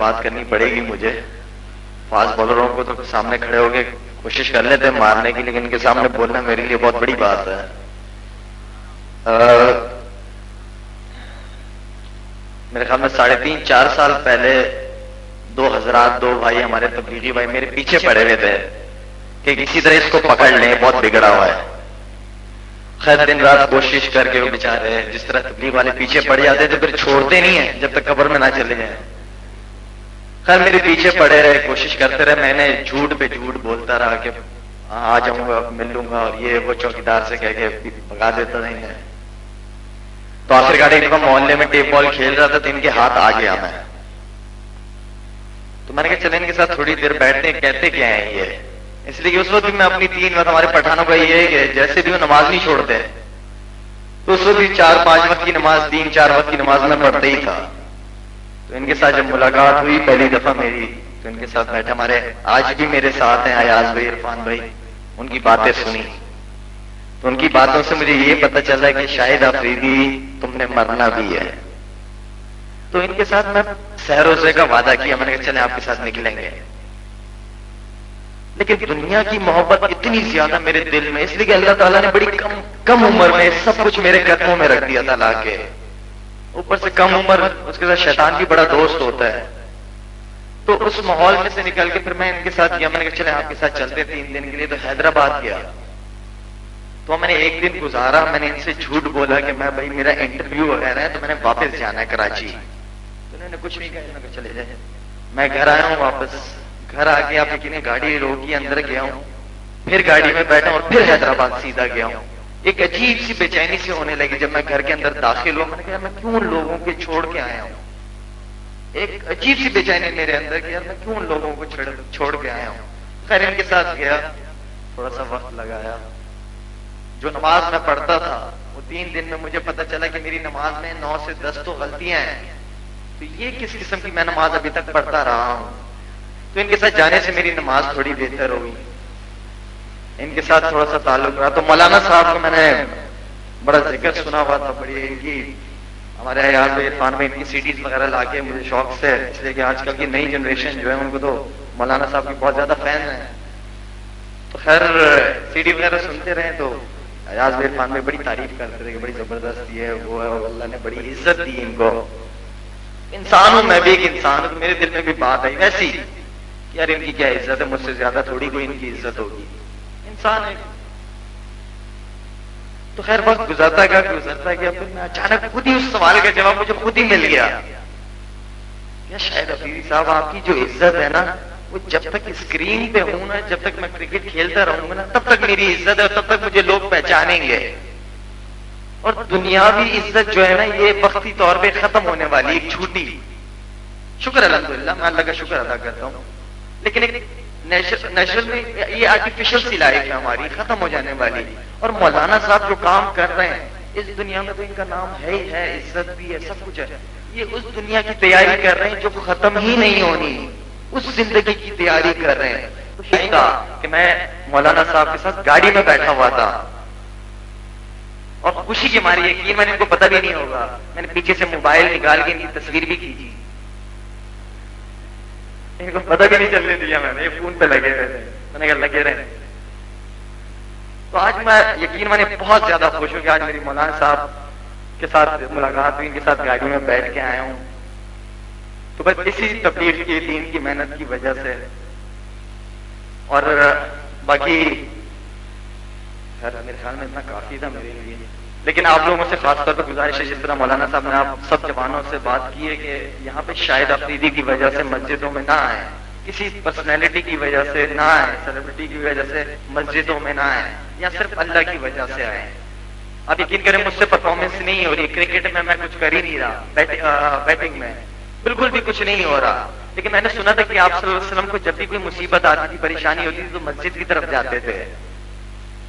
بات کرنی پڑے گی مجھے. فاسٹ بالروں کو تو سامنے کھڑے ہو کے کوشش کر لیتے ہیں مارنے کی، لیکن ان کے سامنے بولنا میرے لیے بہت بڑی بات ہے. میرے خیال میں 3.5-4 سال پہلے دو حضرات، دو بھائی ہمارے تبلیغی بھائی میرے پیچھے پڑے ہوئے تھے کہ کسی طرح اس کو پکڑ لیں، بہت بگڑا ہوا ہے. خیر دن رات کوشش کر کے وہ بیچارے جس طرح تبلیغ والے پیچھے پڑ جاتے تو پھر چھوڑتے نہیں ہیں جب تک قبر میں نہ چلے جائیں. خیر میرے پیچھے پڑے رہے، کوشش کرتے رہے. میں نے جھوٹ پہ جھوٹ بولتا رہا کہ آ جاؤں گا، مل لوں گا، اور یہ وہ چوکیدار سے کہہ کے بھگا دیتا نہیں ہے. تو آخرکار ایک دفعہ محلے میں ٹیپ بال کھیل رہا تھا تو ان کے ہاتھ آ گیا میں. تو میں نے کہا چلے ان کے ساتھ تھوڑی دیر بیٹھتے ہیں، کہتے کیا ہیں یہ. اس لیے کہ اس وقت بھی میں اپنی 3 وقت، ہمارے پٹھانوں کا یہ ہے کہ جیسے بھی وہ نماز نہیں چھوڑتے، تو اس وقت بھی 4-5 وقت کی نماز، 3-4 وقت کی نماز میں پڑھتا ہی تھا. تو ان کے ساتھ جب ملاقات ہوئی پہلی دفعہ میری، تو ان کے ساتھ بیٹھے، ہمارے آج بھی میرے ساتھ ہیں ایاز بھائی، عرفان بھائی. ان کی باتیں سنی تو ان کی باتوں سے مجھے یہ پتہ چلا کہ شاہد آفریدی تم نے مرنا بھی ہے. تو ان کے ساتھ میں سحر و زے کا وعدہ کیا، میں نے کہا چلیں آپ کے ساتھ نکلیں گے. لیکن دنیا کی محبت اتنی زیادہ میرے دل میں، اس لیے کہ اللہ تعالیٰ نے بڑی کم عمر میں سب کچھ میرے قدموں میں رکھ دیا تھا لا کے. اوپر سے کم عمر، اس کے ساتھ شیطان بھی بڑا دوست ہوتا ہے. تو اس ماحول میں سے نکل کے پھر میں ان کے ساتھ گیا. میں نے کہا چلے آپ کے ساتھ چلتے 3 دن کے لیے. تو حیدرآباد گیا تو میں نے 1 دن گزارا. میں نے ان سے جھوٹ بولا کہ میں بھائی میرا انٹرویو وغیرہ ہے تو میں نے واپس جانا ہے کراچی. تو انہوں نے کچھ نہیں کہا، انہوں نے کہا چلے جائیں. میں گھر آیا ہوں، واپس گھر آ کے آپ یقین گاڑی روکی، اندر گیا ہوں، پھر گاڑی میں بیٹھا اور پھر حیدرآباد سیدھا گیا ہوں. ایک عجیب سی بے چینی سے ہونے لگی جب میں گھر کے اندر داخل ہوا. میں نے کہا میں کیوں ان لوگوں کے چھوڑ کے آیا ہوں. ایک عجیب سی بے چینی میرے اندر کہ یار میں کیوں ان لوگوں کو چھوڑ کے آیا ہوں. خیر ان کے ساتھ گیا، تھوڑا سا وقت لگایا. جو نماز میں پڑھتا تھا وہ 3 دن میں مجھے پتا چلا کہ میری نماز میں 9 سے 10 تو غلطیاں ہیں. تو یہ کس قسم کی میں نماز ابھی تک پڑھتا رہا ہوں. تو ان کے ساتھ جانے سے میری نماز تھوڑی بہتر ہوئی، ان کے ساتھ تھوڑا سا تعلق رہا. تو مولانا صاحب کو میں نے بڑا ذکر سنا ہوا تھا، بڑی ان کی ہمارے ایاز بھائی، عرفان بھائی، ان کی CDs وغیرہ لا کے مجھے شوق سے، اس لیے کہ آج کل کی نئی جنریشن جو ہے ان کو تو مولانا صاحب کی بہت زیادہ فین ہیں. تو خیر CD وغیرہ سنتے رہے تو ایاز بھائی، عرفان بھائی بڑی تعریف کرتے تھے کہ بڑی زبردست ہے وہ ہے، اور اللہ نے بڑی عزت دی ان کو. انسان ہوں، میں بھی ایک انسان ہوں. تو میرے دل میں بھی بات آئی ویسی کہ یار ان کی کیا عزت ہے، مجھ سے زیادہ تھوڑی کوئی ان کی عزت ہوگی، انسان ہے. تو خیر وقت گزرتا گیا. پھر میں اچانک خود ہی اس سوال کا جواب مجھے خود ہی مل گیا. کیا شاید افریدی صاحب آپ کی جو عزت ہے نا، وہ جب تک اسکرین پہ ہوں نا، جب تک میں کرکٹ کھیلتا رہوں گا نا، تب تک میری عزت ہے، تب تک مجھے لوگ پہچانیں گے. اور دنیاوی عزت جو ہے نا یہ وقتی طور پہ ختم ہونے والی ایک جھوٹی. شکر الحمدللہ، میں اللہ کا شکر ادا کرتا ہوں. لیکن ایک نیچرل میں یہ آرٹیفیشل سی لائف ہے ہماری، ختم ہو جانے والی. اور مولانا صاحب جو کام کر رہے ہیں اس دنیا میں تو ان کا نام ہے ہی ہے، عزت بھی ہے، سب کچھ ہے. یہ اس دنیا کی تیاری کر رہے ہیں جو ختم ہی نہیں ہونی، اس زندگی کی تیاری کر رہے ہیں. تو کہ میں مولانا صاحب کے ساتھ گاڑی میں بیٹھا ہوا تھا اور خوشی کی ہماری یقین میں نے ان کو پتہ بھی نہیں ہوگا، میں نے پیچھے سے موبائل نکال کے ان کی تصویر بھی کھینچی. ان کو پتہ بھی نہیں چلنے دیا، میں نے فون پہ لگے رہے تھے. میں نے کہا لگے رہے. تو آج میں یقین میں نے بہت زیادہ خوش ہوں کہ آج میری مولانا صاحب کے ساتھ ملاقات ہوئی، ان کے ساتھ گاڑی میں بیٹھ کے آیا ہوں. تو بس اسی تبلیغ کی، دین کی محنت کی وجہ سے. اور باقی میرے خیال میں اتنا کافی تھا میرے لیے. لیکن آپ لوگوں سے خاص طور پر گزارش ہے، جس طرح مولانا صاحب نے آپ سب جوانوں سے بات کی ہے کہ یہاں پہ شاہد آفریدی کی وجہ سے مسجدوں میں نہ آئے، کسی پرسنالٹی کی وجہ سے نہ آئے، سیلیبریٹی کی وجہ سے مسجدوں میں نہ آئے، یا صرف اللہ کی وجہ سے آئے. آپ یقین کریں مجھ سے پرفارمنس نہیں ہو رہی، کرکٹ میں میں کچھ کر ہی نہیں رہا، بیٹنگ میں بالکل بھی کچھ نہیں ہو رہا. لیکن میں نے سنا تھا کہ آپ صلی اللہ علیہ وسلم کو جب بھی کوئی مصیبت آتی تھی، پریشانی ہوتی تھی تو مسجد کی طرف جاتے تھے.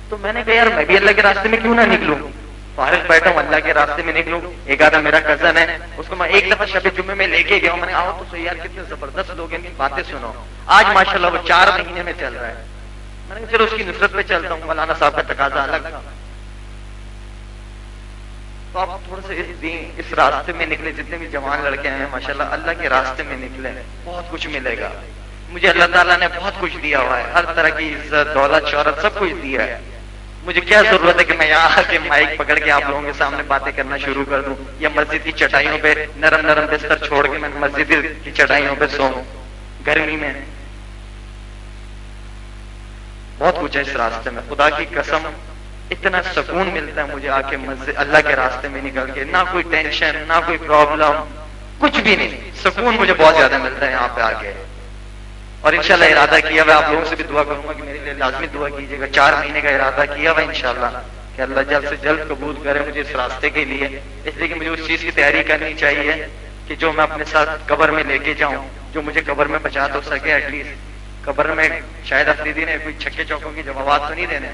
تو میں نے کہا یار میں بھی اللہ کے راستے میں کیوں نہ نکلوں، فارغ بیٹھا ہوں اللہ کے راستے میں نکلوں. ایک آدھا میرا کزن ہے، اس کو میں ایک دفعہ شب جمعے میں لے کے گیا ہوں. میں نے آؤ تو صحیح یار کتنے زبردست لوگ ہیں، ان کی باتیں سنو. آج ماشاءاللہ وہ 4 مہینے میں چل رہا ہے. میں نے کہا چلو اس کی نصرت پہ چلتا ہوں. مولانا صاحب کا تقاضا الگ تھا. تو آپ تھوڑا سا اس راستے میں نکلے. جتنے بھی جوان لڑکے ہیں ماشاءاللہ اللہ کے راستے میں نکلے, بہت کچھ ملے گا. مجھے اللہ تعالیٰ نے بہت کچھ دیا ہوا ہے, ہر طرح کی عزت دولت شہرت سب کچھ دیا ہے. مجھے کیا ضرورت ہے کہ میں یہاں آ کے مائک پکڑ کے آپ لوگوں کے سامنے باتیں کرنا شروع کر دوں, یا مسجد کی چٹائیوں پہ نرم نرم بستر چھوڑ کے میں مسجد کی چٹائیوں پہ سوؤں گرمی میں. بہت کچھ ہے اس راستے میں, خدا کی قسم اتنا سکون ملتا ہے مجھے آ کے مسجد اللہ کے راستے میں نکل کے. نہ کوئی ٹینشن, نہ کوئی پرابلم, کچھ بھی نہیں. سکون مجھے بہت زیادہ ملتا ہے یہاں پہ آ کے. اور انشاءاللہ ارادہ کیا میں آپ لوگوں سے بھی دعا کروں گا کہ میرے لیے لازمی دعا کیجیے گا. 4 مہینے کا ارادہ کیا ہوا انشاءاللہ کہ اللہ جلد سے جلد قبول کرے مجھے اس راستے کے لیے. اس لیے کہ مجھے اس چیز کی تیاری کرنی چاہیے کہ جو میں اپنے ساتھ قبر میں لے کے جاؤں, جو مجھے قبر میں بچا تو سکے. ایٹ لیسٹ قبر میں شاید افریدی نے کوئی چھکے چوکوں کی جوابات تو نہیں دینے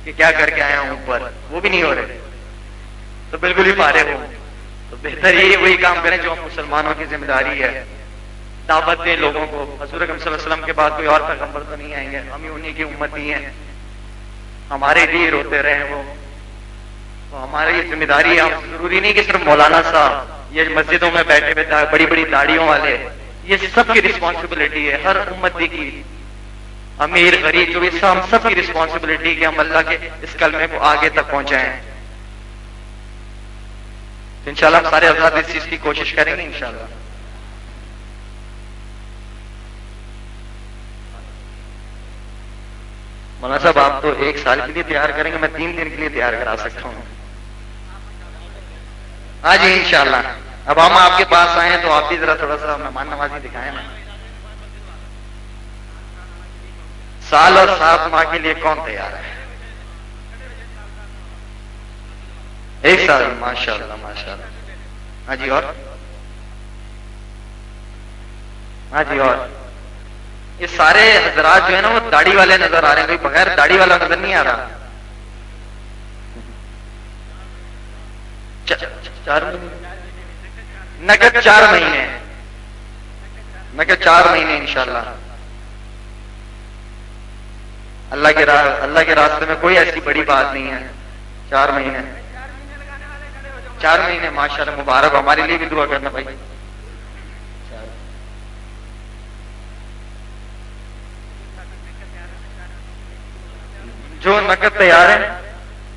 کہ کیا کر کے آیا ہوں اوپر, وہ بھی نہیں ہو رہے, تو بالکل ہی پارے ہو. تو بہتر یہ وہی کام کریں جو ہم مسلمانوں کی ذمہ داری ہے. دعوت دیں لوگوں کو. حضور اکرم صلی اللہ علیہ وسلم کے بعد کوئی اور پیغمبر تو نہیں آئیں گے, ہم ہی انہی کی امتی ہیں. ہمارے لیے روتے رہے وہ, تو ہماری یہ ذمہ داری ہے. ضروری نہیں کہ صرف مولانا صاحب یہ مسجدوں میں بیٹھے ہوئے بڑی بڑی داڑیوں والے, یہ سب کی رسپانسبلٹی ہے ہر امتی کی. امیر غریب جو بھی ہم سب کی رسپانسبلٹی کہ ہم اللہ کے اس کلمے کو آگے تک پہنچائیں. انشاءاللہ ہم سارے حضرات اس چیز کی کوشش کریں گے انشاءاللہ. مولانا صاحب آپ تو 1 سال کے لیے تیار کریں گے, میں 3 دن کے لیے تیار کرا سکتا ہوں. ہاں جی انشاءاللہ. اب ہم آپ کے پاس آئے ہیں تو آپ بھی ذرا تھوڑا سا مہمان نوازی دکھائیں. سال اور 7 ماہ کے لیے کون تیار ہے؟ 1 سال. ماشاءاللہ ماشاءاللہ. ہاں جی اور ہاں جی اور یہ سارے حضرات جو ہے نا وہ داڑھی والے نظر آ رہے ہیں, کوئی بغیر داڑھی والا نظر نہیں آ رہا. 4 نقد 4 مہینے, نقد 4 مہینے انشاءاللہ. اللہ کے راستے میں کوئی ایسی بڑی بات نہیں ہے. 4 مہینے 4 مہینے ماشاءاللہ مبارک. ہمارے لیے بھی دعا کرنا بھائی. جو نقد تیار ہے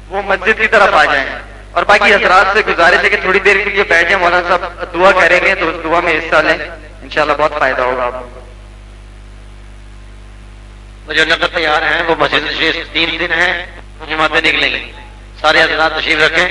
وہ مسجد کی طرف آ جائیں, اور باقی حضرات سے گزارش ہے کہ تھوڑی دیر کے لیے بیٹھ جائیں. مولانا صاحب دعا کریں گے تو اس دعا میں حصہ لیں, انشاءاللہ بہت فائدہ ہوگا آپ کو. جو نقد تیار ہیں وہ مسجد 3 دن ہیں, جماعتیں نکلیں گی. سارے حضرات تشریف رکھیں.